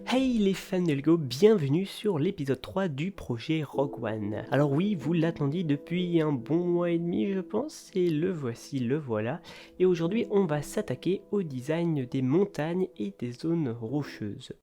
Hey les fans de Lego, bienvenue sur l'épisode 3 du projet Rogue One. Alors oui, vous l'attendiez depuis un bon mois et demi je pense, et le voici, le voilà. Et aujourd'hui on va s'attaquer au design des montagnes et des zones rocheuses.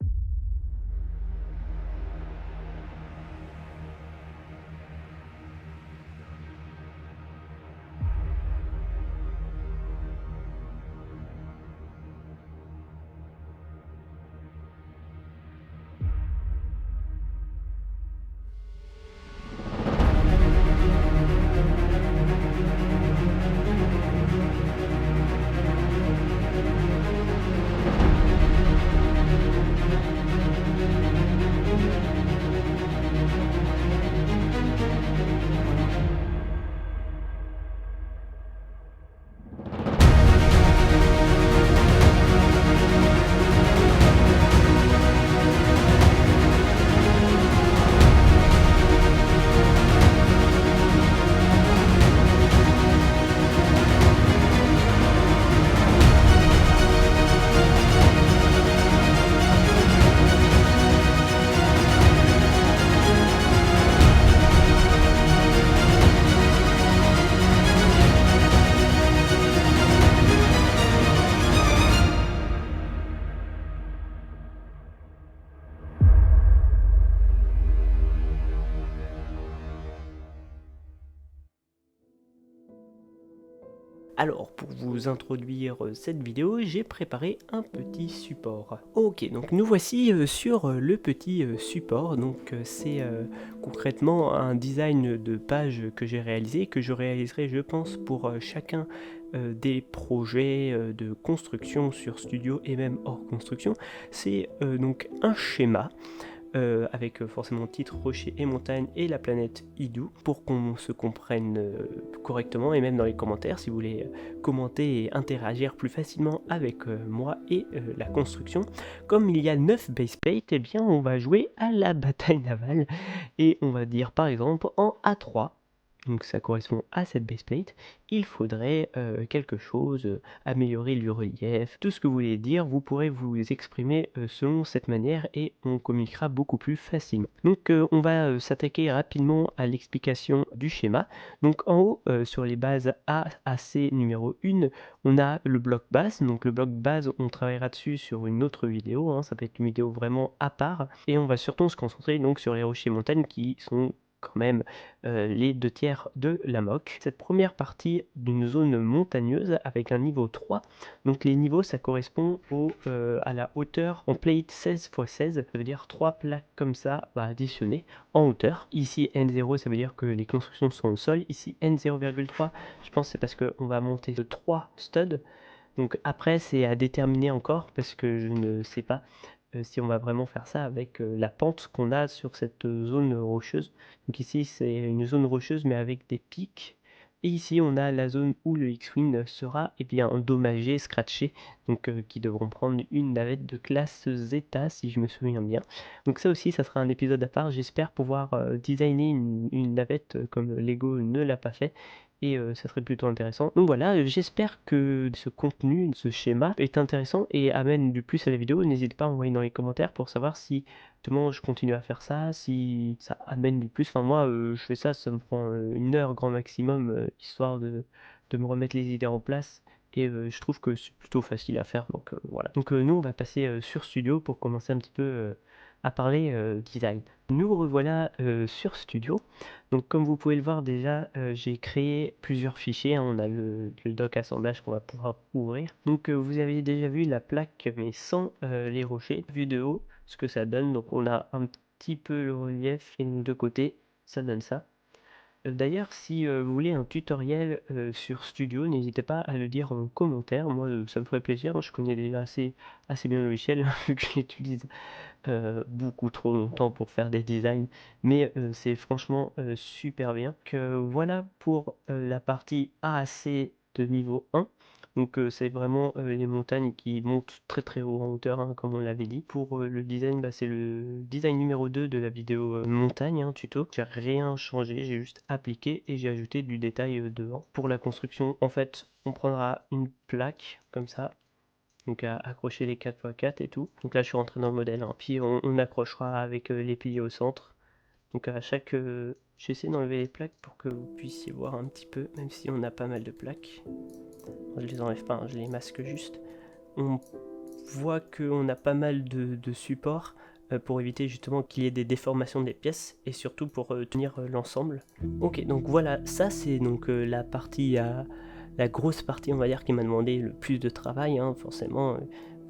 Alors, pour vous introduire cette vidéo, j'ai préparé un petit support. Ok, donc nous voici sur le petit support. Donc c'est concrètement un design de page que j'ai réalisé, que je réaliserai je pense pour chacun des projets de construction sur Studio et même hors construction. C'est donc un schéma avec forcément titre, rocher et montagne et la planète Idou pour qu'on se comprenne correctement, et même dans les commentaires si vous voulez commenter et interagir plus facilement avec moi et la construction. Comme il y a 9 base plates, eh bien on va jouer à la bataille navale et on va dire par exemple en A3, donc ça correspond à cette base plate, il faudrait quelque chose, améliorer le relief, tout ce que vous voulez dire, vous pourrez vous exprimer selon cette manière et on communiquera beaucoup plus facilement. Donc on va s'attaquer rapidement à l'explication du schéma. Donc en haut, sur les bases A à C numéro 1, on a le bloc base. Donc le bloc base, on travaillera dessus sur une autre vidéo, hein, ça peut être une vidéo vraiment à part. Et on va surtout se concentrer donc sur les rochers montagnes qui sont quand même les 2/3 de la MOC. Cette première partie d'une zone montagneuse avec un niveau 3, donc les niveaux ça correspond à la hauteur en plate 16x16, ça veut dire 3 plaques comme ça additionner en hauteur. Ici N0 ça veut dire que les constructions sont au sol, ici N0,3 je pense c'est parce qu'on va monter de 3 studs. Donc après c'est à déterminer encore parce que je ne sais pas si on va vraiment faire ça avec la pente qu'on a sur cette zone rocheuse. Donc ici c'est une zone rocheuse mais avec des pics. Et ici on a la zone où le X-Wing sera bien endommagé, scratché, donc qui devront prendre une navette de classe Zeta si je me souviens bien. Donc ça aussi ça sera un épisode à part, j'espère pouvoir designer une navette comme Lego ne l'a pas fait et ça serait plutôt intéressant. Donc voilà, j'espère que ce contenu, ce schéma est intéressant et amène du plus à la vidéo. N'hésitez pas à envoyer dans les commentaires pour savoir si justement je continue à faire ça, si ça amène du plus. Enfin moi je fais ça, ça me prend 1 heure grand maximum, histoire de me remettre les idées en place. Et je trouve que c'est plutôt facile à faire, donc voilà. Donc nous on va passer sur Studio pour commencer un petit peu à parler design. Nous revoilà sur Studio. Donc comme vous pouvez le voir déjà, j'ai créé plusieurs fichiers, hein. On a le doc assemblage qu'on va pouvoir ouvrir. Donc vous avez déjà vu la plaque mais sans les rochers. Vue de haut, ce que ça donne, donc on a un petit peu le relief et de côté, ça donne ça. D'ailleurs, si vous voulez un tutoriel sur Studio, n'hésitez pas à le dire en commentaire. Moi, ça me ferait plaisir, hein. Je connais déjà assez bien le logiciel, vu que je l'utilise beaucoup trop longtemps pour faire des designs, mais c'est franchement super bien. Que voilà pour la partie A à C de niveau 1. Donc c'est vraiment les montagnes qui montent très très haut en hauteur, hein, comme on l'avait dit. Pour le design, c'est le design numéro 2 de la vidéo montagne, hein, tuto. J'ai rien changé, j'ai juste appliqué et j'ai ajouté du détail devant. Pour la construction, en fait, on prendra une plaque comme ça, Donc à accrocher les 4x4 et tout. Donc là je suis rentré dans le modèle, hein. Puis on accrochera avec les piliers au centre. Donc à chaque... j'essaie d'enlever les plaques pour que vous puissiez voir un petit peu, même si on a pas mal de plaques. Je les enlève pas, hein, je les masque juste. On voit qu'on a pas mal de supports pour éviter justement qu'il y ait des déformations des pièces et surtout pour tenir l'ensemble. Ok, donc voilà, ça c'est donc la partie, la grosse partie on va dire qui m'a demandé le plus de travail, hein, forcément.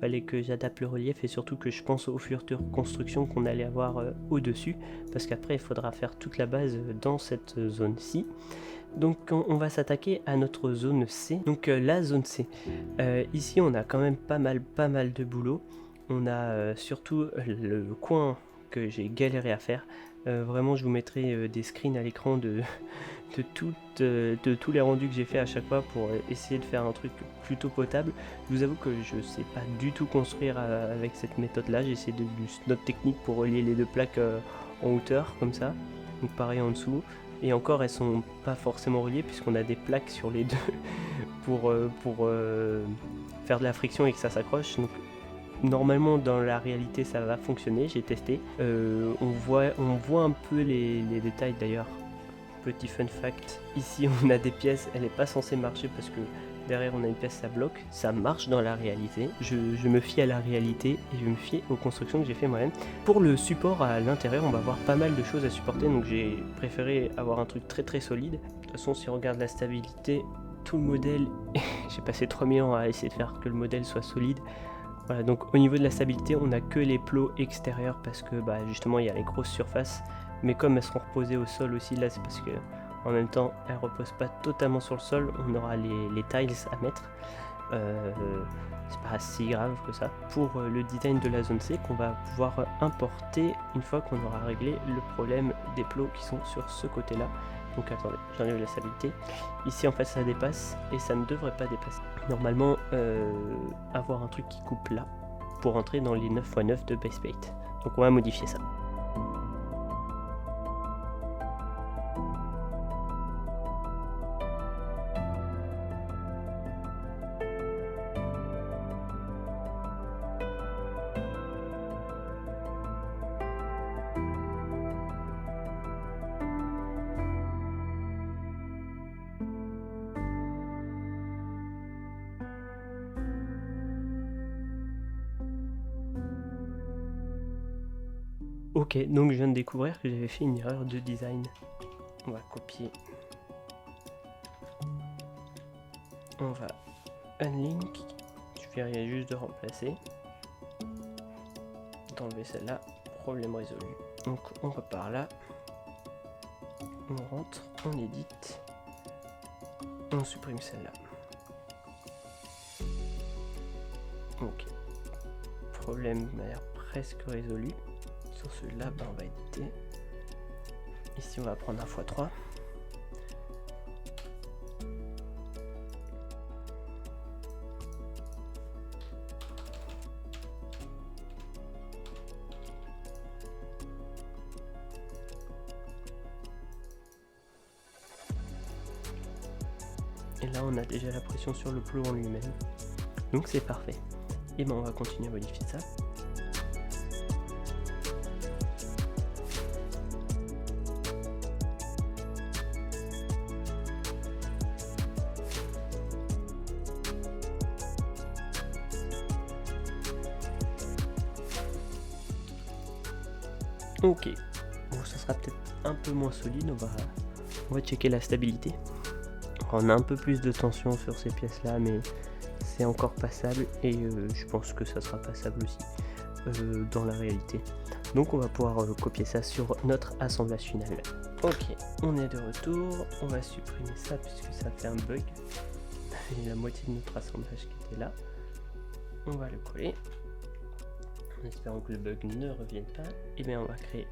Fallait que j'adapte le relief et surtout que je pense aux futures constructions qu'on allait avoir au-dessus, parce qu'après il faudra faire toute la base dans cette zone-ci. Donc on va s'attaquer à notre zone C, donc la zone C. Ici on a quand même pas mal de boulot. On a surtout le coin que j'ai galéré à faire. Vraiment je vous mettrai des screens à l'écran de tous les rendus que j'ai fait à chaque fois pour essayer de faire un truc plutôt potable. Je vous avoue que je sais pas du tout construire avec cette méthode là. J'ai essayé notre technique pour relier les deux plaques en hauteur comme ça, donc pareil en dessous. Et encore elles sont pas forcément reliées puisqu'on a des plaques sur les deux pour faire de la friction et que ça s'accroche. Donc normalement dans la réalité ça va fonctionner, j'ai testé. On voit un peu les détails d'ailleurs. Petit fun fact, ici on a des pièces, elle n'est pas censée marcher parce que derrière on a une pièce, ça bloque. Ça marche dans la réalité, je me fie à la réalité et je me fie aux constructions que j'ai fait moi-même. Pour le support à l'intérieur, on va avoir pas mal de choses à supporter, donc j'ai préféré avoir un truc très solide. De toute façon si on regarde la stabilité, tout le modèle, j'ai passé 3000 ans à essayer de faire que le modèle soit solide. Voilà, donc au niveau de la stabilité, on n'a que les plots extérieurs parce que justement il y a les grosses surfaces. Mais comme elles seront reposées au sol aussi, là c'est parce que en même temps elles ne reposent pas totalement sur le sol, on aura les tiles à mettre. C'est pas si grave que ça. Pour le design de la zone C qu'on va pouvoir importer une fois qu'on aura réglé le problème des plots qui sont sur ce côté là. Donc attendez, j'enlève la stabilité. Ici en fait ça dépasse et ça ne devrait pas dépasser. Normalement avoir un truc qui coupe là pour entrer dans les 9x9 de base plate. Donc on va modifier ça. Ok, donc je viens de découvrir que j'avais fait une erreur de design. On va copier. On va unlink. Je viens juste de remplacer. D'enlever celle-là. Problème résolu. Donc on repart là. On rentre, on édite. On supprime celle-là. Ok. Problème de manière presque résolu. Sur celui-là, on va éditer. Ici, on va prendre un x3. Et là, on a déjà la pression sur le plot en lui-même. Donc, c'est parfait. Et on va continuer à modifier ça. Ok, bon, ça sera peut-être un peu moins solide, on va checker la stabilité. On a un peu plus de tension sur ces pièces là, mais c'est encore passable et je pense que ça sera passable aussi dans la réalité. Donc on va pouvoir copier ça sur notre assemblage final. Ok, on est de retour, on va supprimer ça puisque ça fait un bug. Et la moitié de notre assemblage qui était là. On va le coller. En espérant que le bug ne revienne pas. Et bien on va créer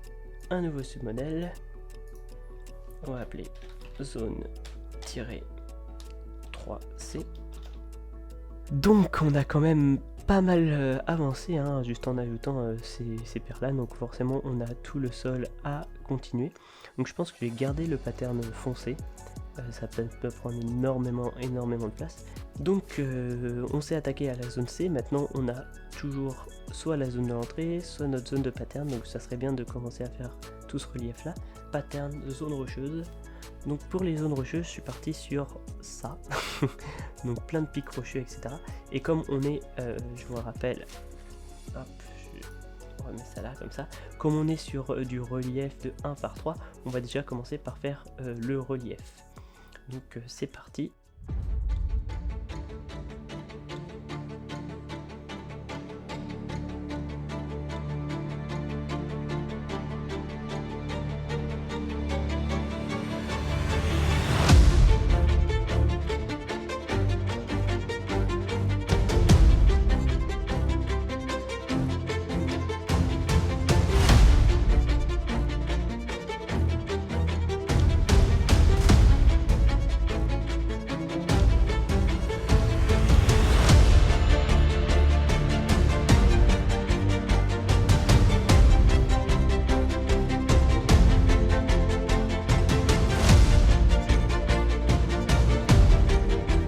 un nouveau submodèle. On va appeler zone-3C. Donc on a quand même pas mal avancé, hein, juste en ajoutant ces paires là. Donc forcément on a tout le sol à continuer. Donc je pense que je vais garder le pattern foncé. ça peut prendre énormément de place. Donc on s'est attaqué à la zone C, maintenant on a toujours soit la zone de l'entrée, soit notre zone de pattern, donc ça serait bien de commencer à faire tout ce relief là. Pattern, zone rocheuse. Donc pour les zones rocheuses, je suis parti sur ça, donc plein de pics rocheux, etc. Et comme on est, je vous rappelle, hop, on remet ça là comme ça, comme on est sur du relief de 1 par 3, on va déjà commencer par faire le relief. Donc c'est parti.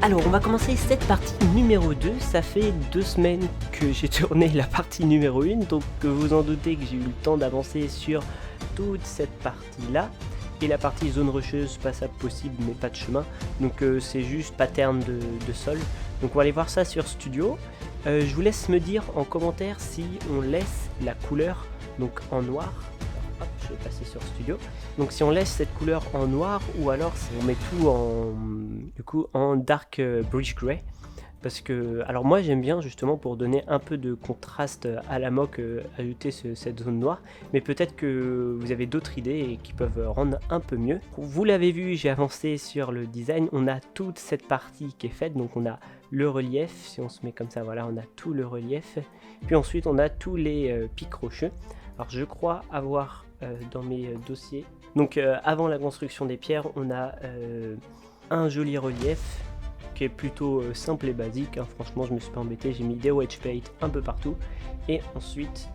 Alors on va commencer cette partie numéro 2, ça fait 2 semaines que j'ai tourné la partie numéro 1, donc vous en doutez que j'ai eu le temps d'avancer sur toute cette partie là, et la partie zone rocheuse, passable possible mais pas de chemin, donc c'est juste pattern de sol, donc on va aller voir ça sur Studio. Je vous laisse me dire en commentaire si on laisse la couleur donc en noir. Hop, je vais passer sur Studio. Donc si on laisse cette couleur en noir ou alors si on met tout en, du coup, en dark bridge gray. Parce que, alors moi j'aime bien justement pour donner un peu de contraste à la mock, ajouter cette zone noire. Mais peut-être que vous avez d'autres idées et qui peuvent rendre un peu mieux. Vous l'avez vu, j'ai avancé sur le design. On a toute cette partie qui est faite. Donc on a le relief, si on se met comme ça, voilà, on a tout le relief. Puis ensuite on a tous les pics rocheux. Alors je crois avoir dans mes dossiers, donc avant la construction des pierres, on a un joli relief qui est plutôt simple et basique, hein. Franchement je me suis pas embêté, j'ai mis des wedge plate un peu partout, et ensuite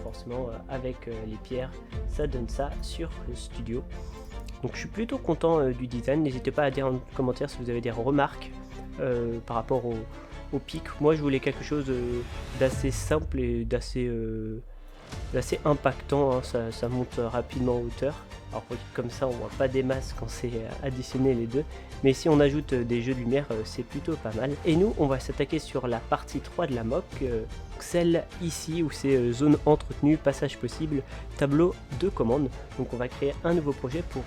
forcément avec les pierres ça donne ça sur le studio. Donc je suis plutôt content du design. N'hésitez pas à dire en commentaire si vous avez des remarques par rapport au pic. Moi je voulais quelque chose d'assez simple et d'assez impactant, hein. Ça monte rapidement en hauteur. Alors comme ça on voit pas des masses quand c'est additionné les deux, mais si on ajoute des jeux de lumière c'est plutôt pas mal. Et nous on va s'attaquer sur la partie 3 de la mock, celle ici où c'est zone entretenue, passage possible, tableau de commande. Donc on va créer un nouveau projet pour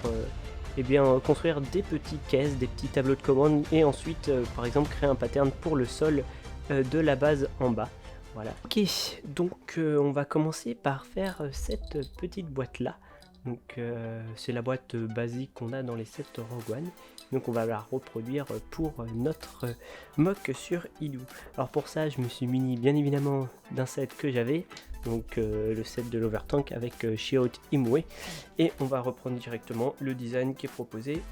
construire des petites caisses, des petits tableaux de commande, et ensuite par exemple créer un pattern pour le sol de la base en bas. Voilà. Ok, donc on va commencer par faire cette petite boîte là. Donc c'est la boîte basique qu'on a dans les sets Rogue One. Donc on va la reproduire pour notre mock sur Illu. Alors pour ça je me suis muni bien évidemment d'un set que j'avais. Donc le set de l'Overtank avec Shiot Imwe. Et on va reprendre directement le design qui est proposé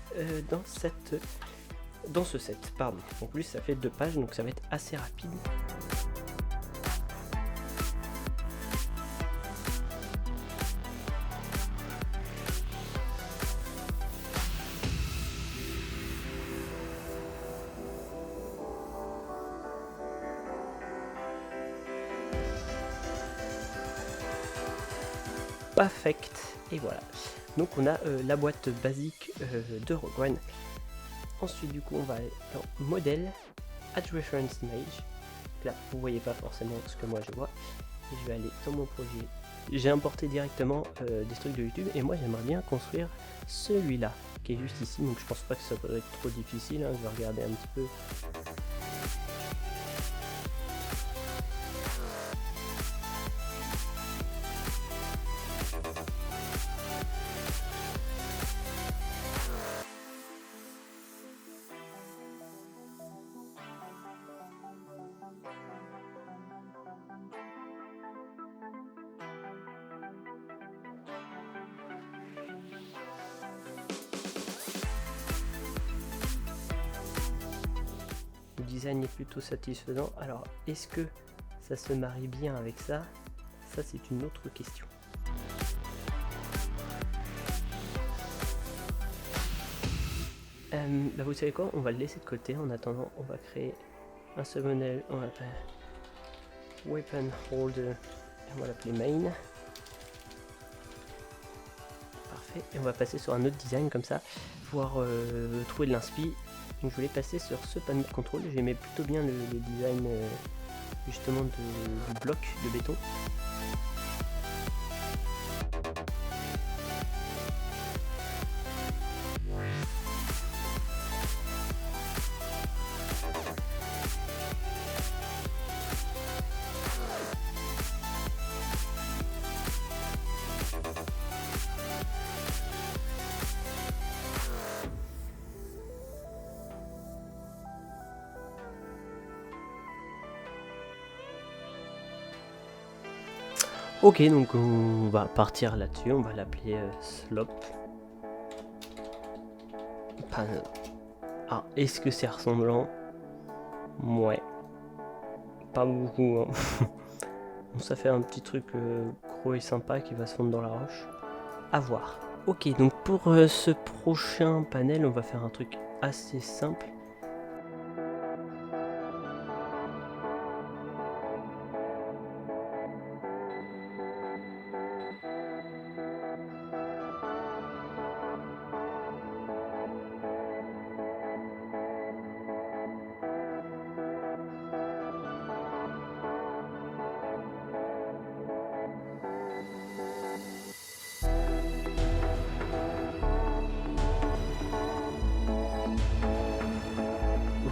dans ce set. Pardon. En plus ça fait 2 pages donc ça va être assez rapide. Perfect, et voilà. Donc on a la boîte basique de Rogue One. Ensuite du coup on va aller dans modèle, add reference image. Là vous voyez pas forcément ce que moi je vois. Et je vais aller dans mon projet. J'ai importé directement des trucs de YouTube et moi j'aimerais bien construire celui-là qui est juste ici. Donc je pense pas que ça peut être trop difficile, hein. Je vais regarder un petit peu. Le design est plutôt satisfaisant. Alors, est-ce que ça se marie bien avec ça? Ça, c'est une autre question. Bah vous savez quoi, on va le laisser de côté. En attendant, on va créer un submodel, on va faire weapon holder, et on va l'appeler main. Parfait, et on va passer sur un autre design comme ça, pouvoir trouver de l'inspi. Donc je voulais passer sur ce panneau de contrôle. J'aimais plutôt bien le design justement du bloc de béton. Ok, donc on va partir là-dessus, on va l'appeler Slope Panel. Ah, est-ce que c'est ressemblant? Ouais, pas beaucoup. Hein. Ça fait un petit truc gros et sympa qui va se fondre dans la roche. À voir. Ok, donc pour ce prochain panel, on va faire un truc assez simple.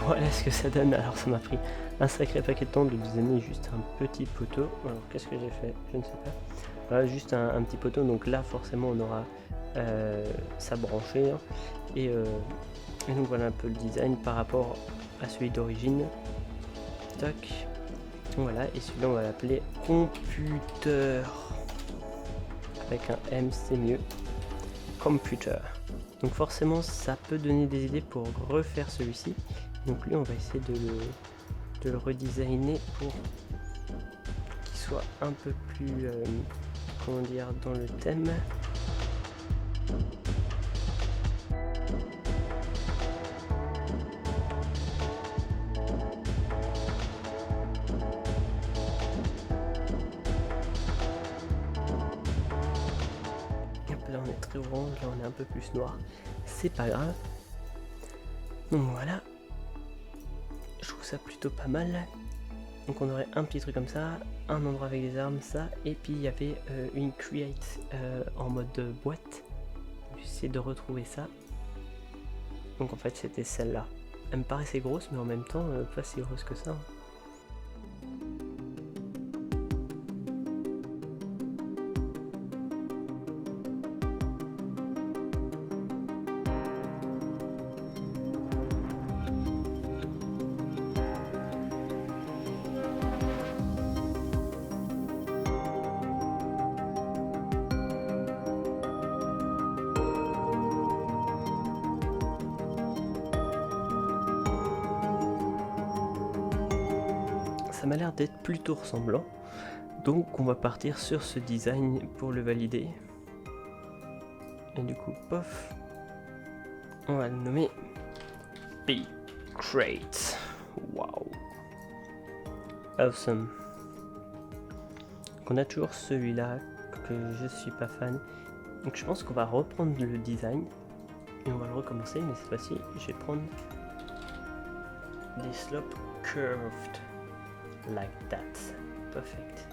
Voilà ce que ça donne. Alors ça m'a pris un sacré paquet de temps de designer juste un petit poteau. Alors qu'est-ce que j'ai fait? Je ne sais pas. Voilà, juste un petit poteau. Donc là forcément on aura sa branchée. Hein. Et donc voilà un peu le design par rapport à celui d'origine. Toc. Voilà, et celui-là on va l'appeler computer. Avec un M c'est mieux. Computer. Donc forcément ça peut donner des idées pour refaire celui-ci. Donc lui on va essayer de le redesigner pour qu'il soit un peu plus comment dire dans le thème. Là on est très orange, là on est un peu plus noir. C'est pas grave. Donc voilà. Je trouve ça plutôt pas mal. Donc on aurait un petit truc comme ça, un endroit avec des armes, ça, et puis il y avait une create en mode boîte. J'essaie de retrouver ça. Donc en fait c'était celle-là. Elle me paraissait grosse mais en même temps pas si grosse que ça. Ça m'a l'air d'être plutôt ressemblant, donc on va partir sur ce design pour le valider. Et du coup, pof, on va le nommer B-Crate. Waouh, awesome. Donc on a toujours celui-là que je suis pas fan, donc je pense qu'on va reprendre le design et on va le recommencer, mais cette fois-ci, je vais prendre des slopes curved. Like that. Perfect.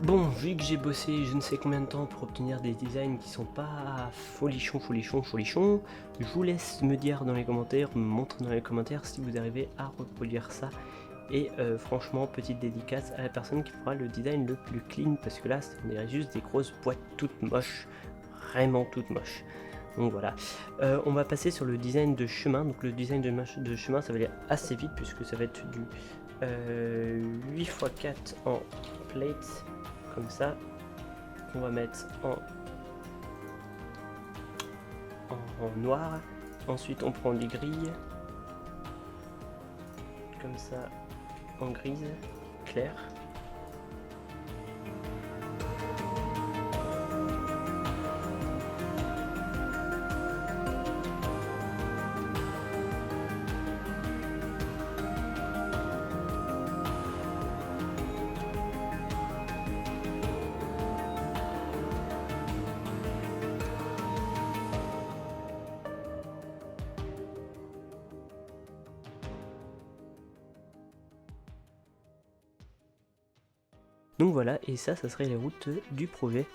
Bon, vu que j'ai bossé je ne sais combien de temps pour obtenir des designs qui sont pas folichons, je vous laisse me dire dans les commentaires, me montrer dans les commentaires si vous arrivez à reproduire ça. Et franchement, petite dédicace à la personne qui fera le design le plus clean, parce que là, on dirait juste des grosses boîtes toutes moches, vraiment toutes moches. Donc voilà, on va passer sur le design de chemin. Donc le design de chemin, ça va aller assez vite puisque ça va être du 8x4 en plate, comme ça. On va mettre en noir. Ensuite on prend des grilles, comme ça, en grise claire. Donc voilà, et ça serait les routes du projet.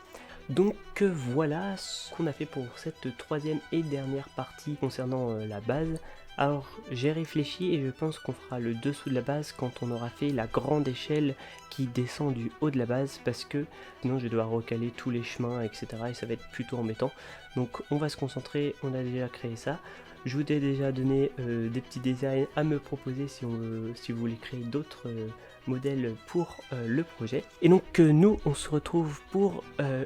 Donc voilà ce qu'on a fait pour cette troisième et dernière partie concernant la base. Alors j'ai réfléchi et je pense qu'on fera le dessous de la base quand on aura fait la grande échelle qui descend du haut de la base, parce que sinon je vais devoir recaler tous les chemins, etc. et ça va être plutôt embêtant. Donc on va se concentrer, on a déjà créé ça. Je vous ai déjà donné des petits designs à me proposer si vous voulez créer d'autres modèles pour le projet. Et donc nous on se retrouve pour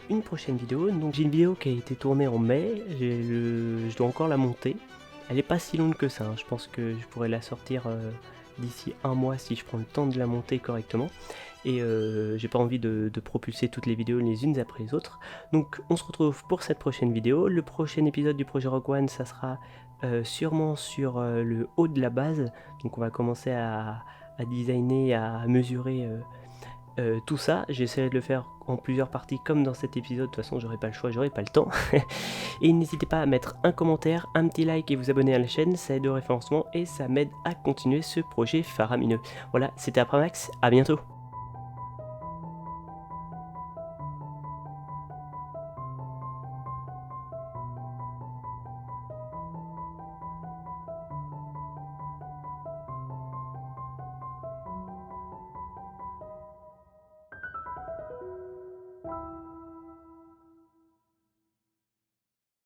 une prochaine vidéo. Donc j'ai une vidéo qui a été tournée en mai, je dois encore la monter. Elle est pas si longue que ça, hein. Je pense que je pourrais la sortir d'ici un mois si je prends le temps de la monter correctement. Et j'ai pas envie de propulser toutes les vidéos les unes après les autres. Donc on se retrouve pour cette prochaine vidéo. Le prochain épisode du projet Rogue One, ça sera sûrement sur le haut de la base. Donc on va commencer à designer, à mesurer tout ça. J'essaierai de le faire en plusieurs parties comme dans cet épisode. De toute façon j'aurai pas le choix, j'aurai pas le temps. Et n'hésitez pas à mettre un commentaire, un petit like et vous abonner à la chaîne, ça aide au référencement et ça m'aide à continuer ce projet faramineux. Voilà, c'était Apramax, à bientôt.